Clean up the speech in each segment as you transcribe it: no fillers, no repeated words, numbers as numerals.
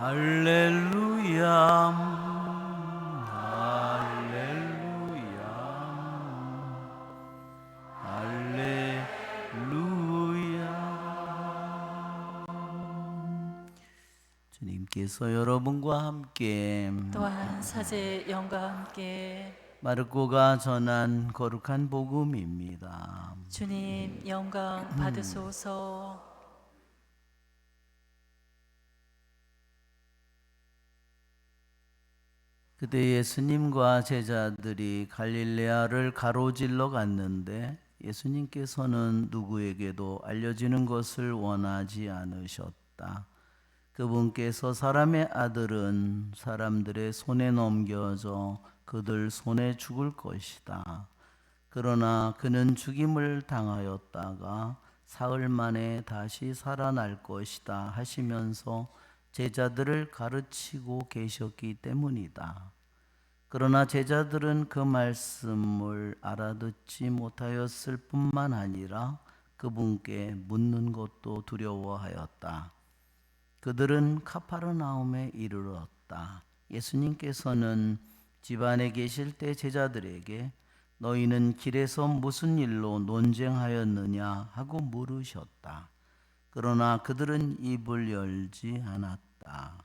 할렐루야, 할렐루야, 할렐루야. 주님께서 여러분과 함께 또한 사제의 영과 함께 마르코가 전한 거룩한 복음입니다. 주님 영광 받으소서. 그때 예수님과 제자들이 갈릴레아를 가로질러 갔는데 예수님께서는 누구에게도 알려지는 것을 원하지 않으셨다. 그분께서 사람의 아들은 사람들의 손에 넘겨져 그들 손에 죽을 것이다. 그러나 그는 죽임을 당하였다가 사흘 만에 다시 살아날 것이다 하시면서 제자들을 가르치고 계셨기 때문이다. 그러나 제자들은 그 말씀을 알아듣지 못하였을 뿐만 아니라 그분께 묻는 것도 두려워하였다. 그들은 카파르나움에 이르렀다. 예수님께서는 집안에 계실 때 제자들에게 너희는 길에서 무슨 일로 논쟁하였느냐 하고 물으셨다. 그러나 그들은 입을 열지 않았다.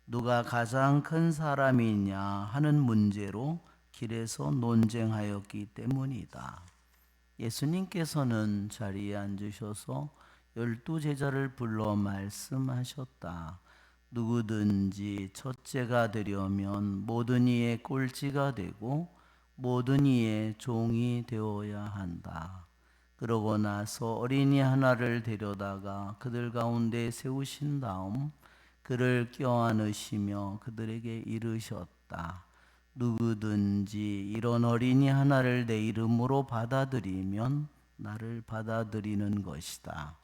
누가 가장 큰 사람이냐 하는 문제로 길에서 논쟁하였기 때문이다. 예수님께서는 자리에 앉으셔서 12제자를 불러 말씀하셨다. 누구든지 첫째가 되려면 모든 이의 꼴찌가 되고 모든 이의 종이 되어야 한다. 그러고 나서 어린이 하나를 데려다가 그들 가운데 세우신 다음 그를 껴안으시며 그들에게 이르셨다. 누구든지 이런 어린이 하나를 내 이름으로 받아들이면 나를 받아들이는 것이다.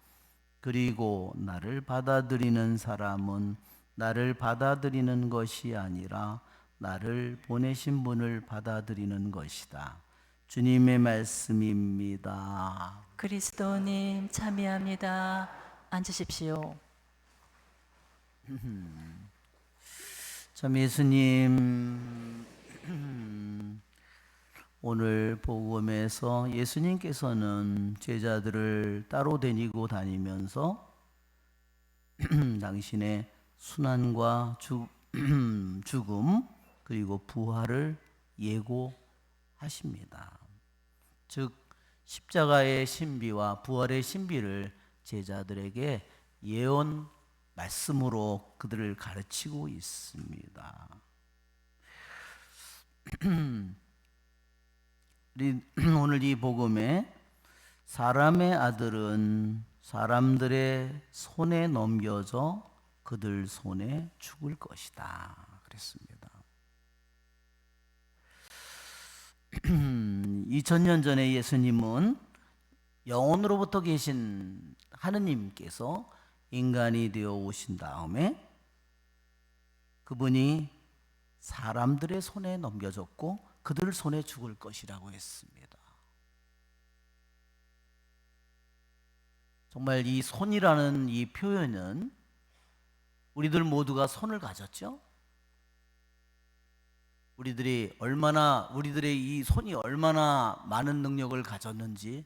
그리고 나를 받아들이는 사람은 나를 받아들이는 것이 아니라 나를 보내신 분을 받아들이는 것이다. 주님의 말씀입니다. 그리스도님 참여합니다. 앉으십시오. 참 예수님 오늘 복음에서 예수님께서는 제자들을 따로 데리고 다니면서 당신의 순환과 죽음 그리고 부활을 예고하십니다. 즉 십자가의 신비와 부활의 신비를 제자들에게 예언 말씀으로 그들을 가르치고 있습니다. 오늘 이 복음에 사람의 아들은 사람들의 손에 넘겨져 그들 손에 죽을 것이다 그랬습니다. 2000년 전에 예수님은 영원으로부터 계신 하느님께서 인간이 되어 오신 다음에 그분이 사람들의 손에 넘겨졌고 그들 손에 죽을 것이라고 했습니다. 정말 이 손이라는 이 표현은 우리들 모두가 손을 가졌죠? 우리들의 이 손이 얼마나 많은 능력을 가졌는지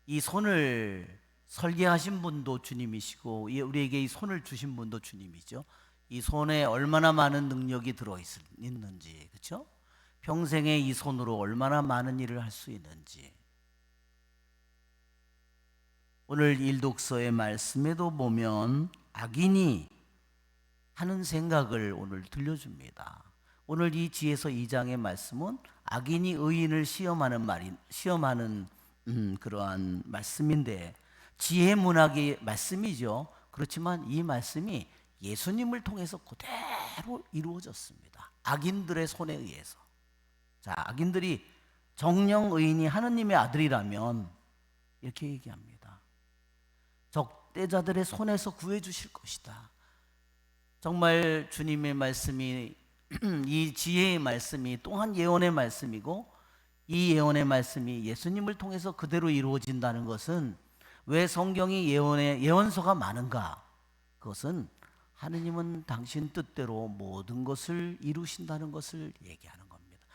이 손을 설계하신 분도 주님이시고 우리에게 이 손을 주신 분도 주님이죠. 이 손에 얼마나 많은 능력이 들어있는지, 그렇죠? 평생에 이 손으로 얼마나 많은 일을 할 수 있는지. 오늘 일독서의 말씀에도 보면 악인이 하는 생각을 오늘 들려줍니다. 오늘 이 지에서 2장의 말씀은 악인이 의인을 시험하는 그러한 말씀인데 지혜 문학의 말씀이죠. 그렇지만 이 말씀이 예수님을 통해서 그대로 이루어졌습니다. 악인들의 손에 의해서. 자, 악인들이 정령 의인이 하느님의 아들이라면 이렇게 얘기합니다. 적대자들의 손에서 구해 주실 것이다. 정말 주님의 말씀이 이 지혜의 말씀이 또한 예언의 말씀이고 이 예언의 말씀이 예수님을 통해서 그대로 이루어진다는 것은 왜 성경이 예언서가 많은가? 그것은 하느님은 당신 뜻대로 모든 것을 이루신다는 것을 얘기하는 겁니다.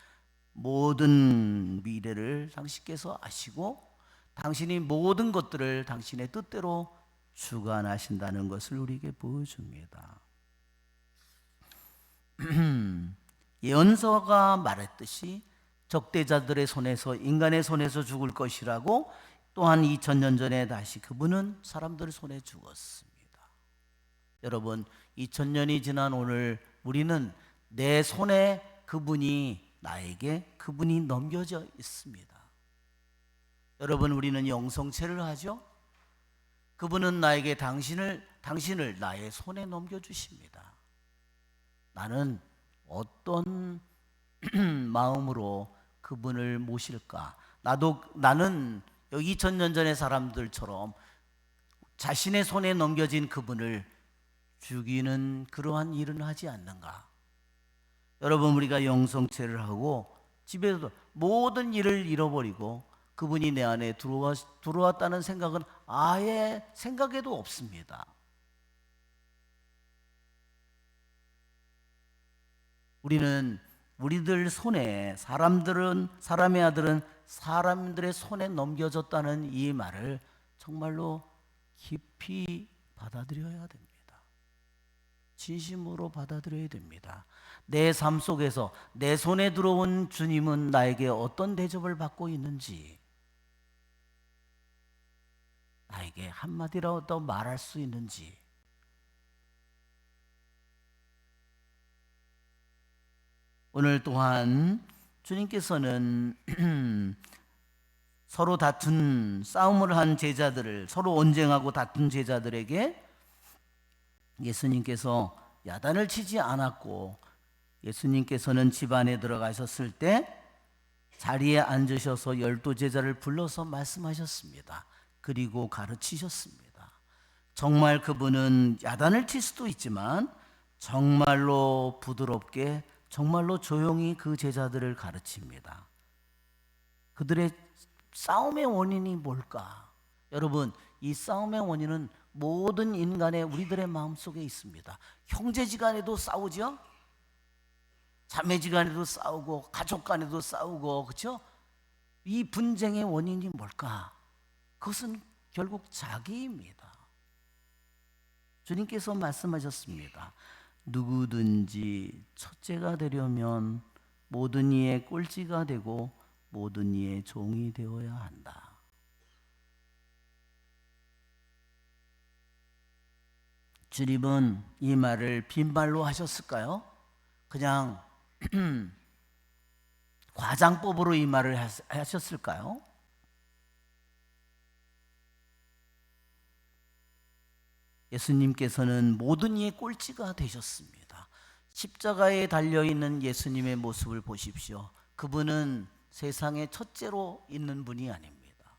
모든 미래를 당신께서 아시고 당신이 모든 것들을 당신의 뜻대로 주관하신다는 것을 우리에게 보여줍니다. 예언서가 말했듯이 적대자들의 손에서 인간의 손에서 죽을 것이라고 또한 2000년 전에 다시 그분은 사람들 손에 죽었습니다. 여러분 2000년이 지난 오늘 우리는 내 손에 그분이 넘겨져 있습니다. 여러분 우리는 영성체를 하죠. 그분은 나에게 당신을 나의 손에 넘겨주십니다. 나는 어떤 마음으로 그분을 모실까? 나는 여기 2000년 전의 사람들처럼 자신의 손에 넘겨진 그분을 죽이는 그러한 일은 하지 않는가? 여러분 우리가 영성체를 하고 집에서 모든 일을 잃어버리고 그분이 내 안에 들어왔다는 생각은 아예 생각에도 없습니다. 우리들 손에 사람의 아들은 사람들의 손에 넘겨졌다는 이 말을 정말로 깊이 받아들여야 됩니다. 진심으로 받아들여야 됩니다. 내 삶 속에서 내 손에 들어온 주님은 나에게 어떤 대접을 받고 있는지 나에게 한마디라도 말할 수 있는지 오늘 또한 주님께서는 서로 싸움을 한 제자들을 서로 언쟁하고 다툰 제자들에게 예수님께서 야단을 치지 않았고 예수님께서는 집 안에 들어가셨을 때 자리에 앉으셔서 12제자를 불러서 말씀하셨습니다. 그리고 가르치셨습니다. 정말 그분은 야단을 칠 수도 있지만 정말로 부드럽게 정말로 조용히 그 제자들을 가르칩니다. 그들의 싸움의 원인이 뭘까? 여러분 이 싸움의 원인은 모든 인간의 우리들의 마음속에 있습니다. 형제지간에도 싸우죠. 자매지간에도 싸우고 가족 간에도 싸우고 그렇죠? 이 분쟁의 원인이 뭘까? 그것은 결국 자기입니다. 주님께서 말씀하셨습니다. 누구든지 첫째가 되려면 모든 이의 꼴찌가 되고 모든 이의 종이 되어야 한다. 주님은 이 말을 빈말로 하셨을까요? 그냥 과장법으로 이 말을 하셨을까요? 예수님께서는 모든 이의 꼴찌가 되셨습니다. 십자가에 달려있는 예수님의 모습을 보십시오. 그분은 세상에 첫째로 있는 분이 아닙니다.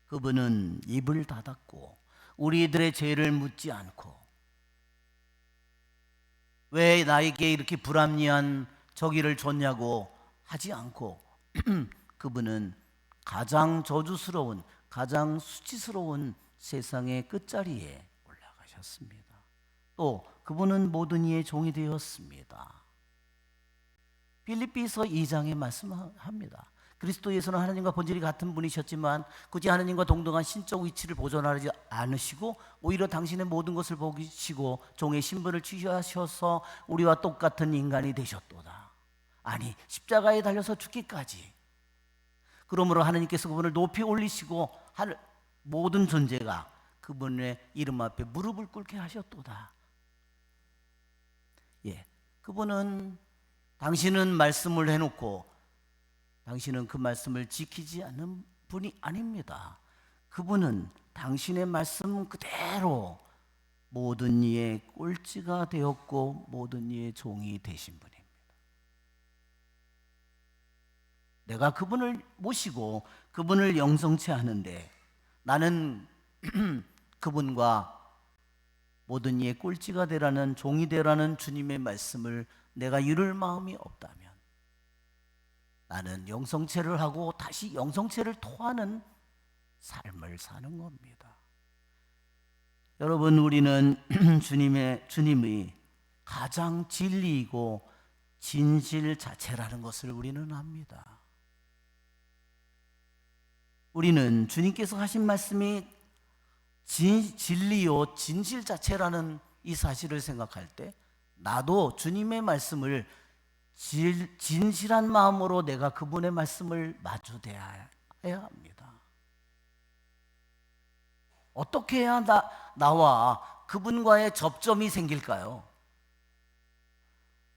그분은 입을 닫았고 우리들의 죄를 묻지 않고 왜 나에게 이렇게 불합리한 저기를 줬냐고 하지 않고 그분은 가장 저주스러운 가장 수치스러운 세상의 끝자리에 올라가셨습니다. 또 그분은 모든 이의 종이 되었습니다. 빌립비서 2장에 말씀합니다. 그리스도 예수는 하나님과 본질이 같은 분이셨지만 굳이 하나님과 동등한 신적 위치를 보존하지 않으시고 오히려 당신의 모든 것을 보시고 종의 신분을 취하셔서 우리와 똑같은 인간이 되셨도다. 아니 십자가에 달려서 죽기까지. 그러므로 하나님께서 그분을 높이 올리시고 모든 존재가 그분의 이름 앞에 무릎을 꿇게 하셨도다. 그분은 당신은 말씀을 해놓고 당신은 그 말씀을 지키지 않는 분이 아닙니다. 그분은 당신의 말씀 그대로 모든 이의 꼴찌가 되었고 모든 이의 종이 되신 분입니다. 내가 그분을 모시고 그분을 영성체 하는데 나는 그분과 모든 이의 꼴찌가 되라는 종이 되라는 주님의 말씀을 내가 이룰 마음이 없다면 나는 영성체를 하고 다시 영성체를 토하는 삶을 사는 겁니다. 여러분, 우리는 주님이 가장 진리이고 진실 자체라는 것을 우리는 압니다. 우리는 주님께서 하신 말씀이 진리요 진실 자체라는 이 사실을 생각할 때, 나도 주님의 말씀을 진실한 마음으로 내가 그분의 말씀을 마주대해야 합니다. 어떻게 해야 나와 그분과의 접점이 생길까요?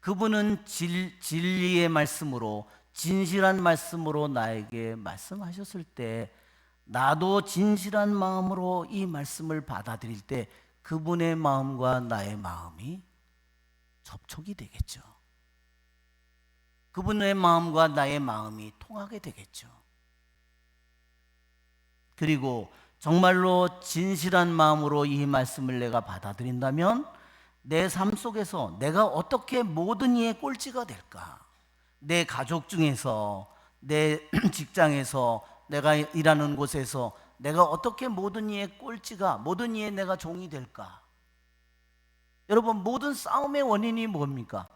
그분은 진리의 말씀으로, 진실한 말씀으로 나에게 말씀하셨을 때, 나도 진실한 마음으로 이 말씀을 받아들일 때 그분의 마음과 나의 마음이 접촉이 되겠죠. 그분의 마음과 나의 마음이 통하게 되겠죠. 그리고 정말로 진실한 마음으로 이 말씀을 내가 받아들인다면 내 삶 속에서 내가 어떻게 모든 이의 꼴찌가 될까? 내 가족 중에서, 내 직장에서, 내가 일하는 곳에서 내가 어떻게 모든 이의 꼴찌가, 모든 이의 내가 종이 될까? 여러분, 모든 싸움의 원인이 뭡니까?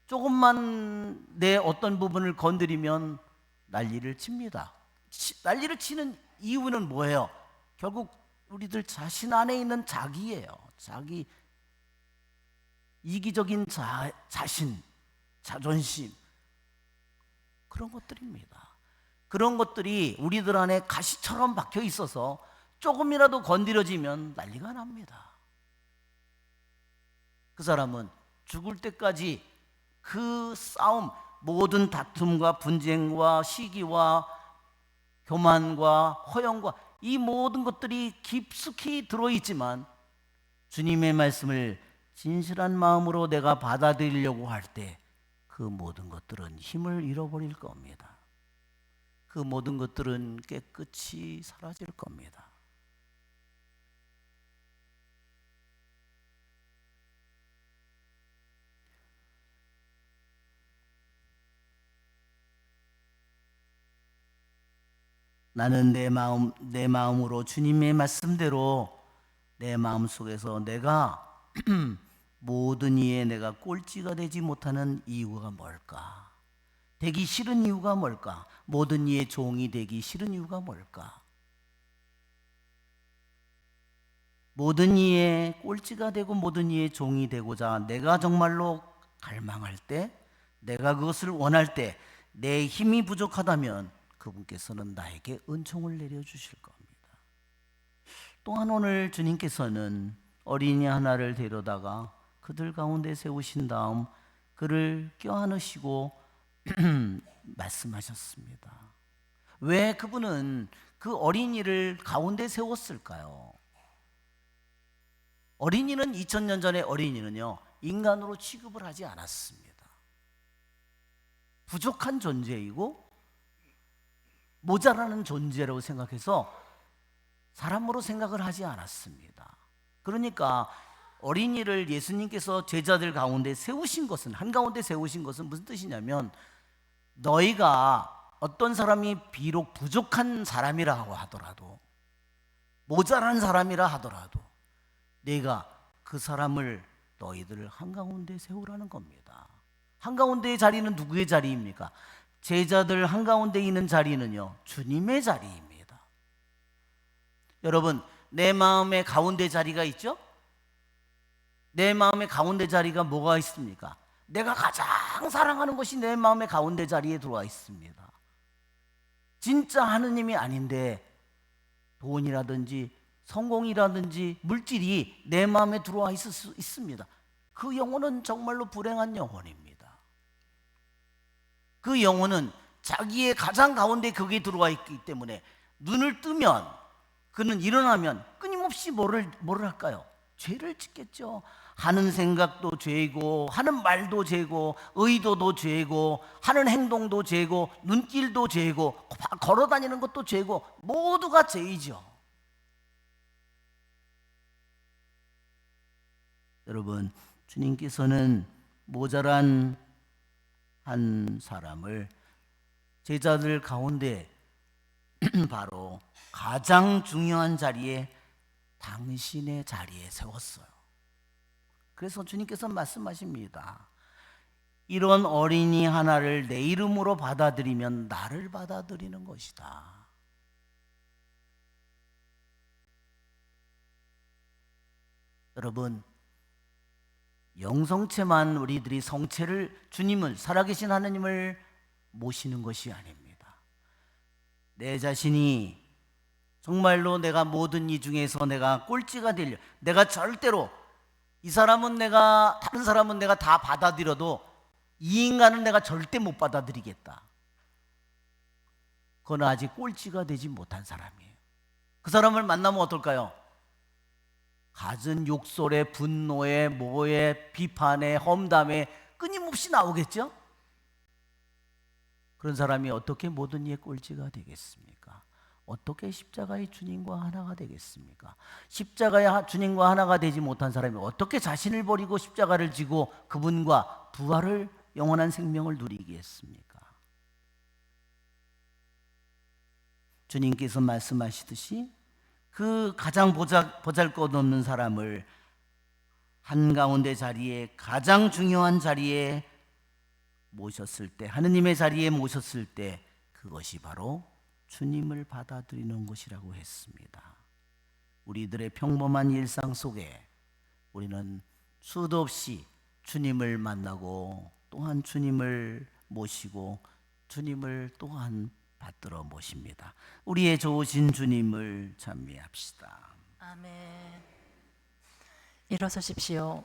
조금만 내 어떤 부분을 건드리면 난리를 칩니다. 난리를 치는 이유는 뭐예요? 결국 우리들 자신 안에 있는 자기예요. 자기, 이기적인 자신, 자존심, 그런 것들입니다. 그런 것들이 우리들 안에 가시처럼 박혀 있어서 조금이라도 건드려지면 난리가 납니다. 그 사람은 죽을 때까지 그 싸움, 모든 다툼과 분쟁과 시기와 교만과 허영과 이 모든 것들이 깊숙이 들어있지만, 주님의 말씀을 진실한 마음으로 내가 받아들이려고 할 때 그 모든 것들은 힘을 잃어버릴 겁니다. 그 모든 것들은 깨끗이 사라질 겁니다. 나는 내 마음으로 주님의 말씀대로 내 마음 속에서 내가 모든 이에 내가 꼴찌가 되지 못하는 이유가 뭘까? 되기 싫은 이유가 뭘까? 모든 이의 종이 되기 싫은 이유가 뭘까? 모든 이의 꼴찌가 되고 모든 이의 종이 되고자 내가 정말로 갈망할 때, 내가 그것을 원할 때, 내 힘이 부족하다면 그분께서는 나에게 은총을 내려주실 겁니다. 또한 오늘 주님께서는 어린이 하나를 데려다가 그들 가운데 세우신 다음 그를 껴안으시고 말씀하셨습니다. 왜 그분은 그 어린이를 가운데 세웠을까요? 어린이는 2000년 전의 어린이는요, 인간으로 취급을 하지 않았습니다. 부족한 존재이고 모자라는 존재라고 생각해서 사람으로 생각을 하지 않았습니다. 그러니까 어린이를 예수님께서 제자들 가운데 세우신 것은, 한가운데 세우신 것은 무슨 뜻이냐면, 너희가 어떤 사람이 비록 부족한 사람이라 하더라도, 모자란 사람이라 하더라도 내가 그 사람을, 너희들을 한가운데 세우라는 겁니다. 한가운데의 자리는 누구의 자리입니까? 제자들 한가운데 있는 자리는요, 주님의 자리입니다. 여러분, 내 마음의 가운데 자리가 있죠? 내 마음의 가운데 자리가 뭐가 있습니까? 내가 가장 사랑하는 것이 내 마음의 가운데 자리에 들어와 있습니다. 진짜 하느님이 아닌데 돈이라든지 성공이라든지 물질이 내 마음에 들어와 있을 수 있습니다. 그 영혼은 정말로 불행한 영혼입니다. 그 영혼은 자기의 가장 가운데 그게 들어와 있기 때문에 눈을 뜨면, 그는 일어나면 끊임없이 뭐를 할까요? 죄를 짓겠죠. 하는 생각도 죄고, 하는 말도 죄고, 의도도 죄고, 하는 행동도 죄고, 눈길도 죄고, 걸어다니는 것도 죄고, 모두가 죄이죠. 여러분, 주님께서는 모자란 한 사람을 제자들 가운데 바로 가장 중요한 자리에 당신의 자리에 세웠어요. 그래서 주님께서 말씀하십니다. 이런 어린이 하나를 내 이름으로 받아들이면 나를 받아들이는 것이다. 여러분, 영성체만 우리들이 성체를, 주님을, 살아계신 하나님을 모시는 것이 아닙니다. 내 자신이 정말로 내가 모든 이 중에서 내가 꼴찌가 되려, 내가 절대로 이 사람은 내가, 다른 사람은 내가 다 받아들여도 이 인간은 내가 절대 못 받아들이겠다. 그건 아직 꼴찌가 되지 못한 사람이에요. 그 사람을 만나면 어떨까요? 갖은 욕설에, 분노에, 모에, 비판에, 험담에 끊임없이 나오겠죠? 그런 사람이 어떻게 모든 이의 꼴찌가 되겠습니까? 어떻게 십자가의 주님과 하나가 되겠습니까? 십자가의 주님과 하나가 되지 못한 사람이 어떻게 자신을 버리고 십자가를 지고 그분과 부활을, 영원한 생명을 누리겠습니까? 주님께서 말씀하시듯이 그 가장 보잘것없는 사람을 한가운데 자리에, 가장 중요한 자리에 모셨을 때, 하느님의 자리에 모셨을 때, 그것이 바로 주님을 받아들이는 것이라고 했습니다. 우리들의 평범한 일상 속에 우리는 수도 없이 주님을 만나고 또한 주님을 모시고 주님을 또한 받들어 모십니다. 우리의 좋으신 주님을 찬미합시다. 아멘. 일어서십시오.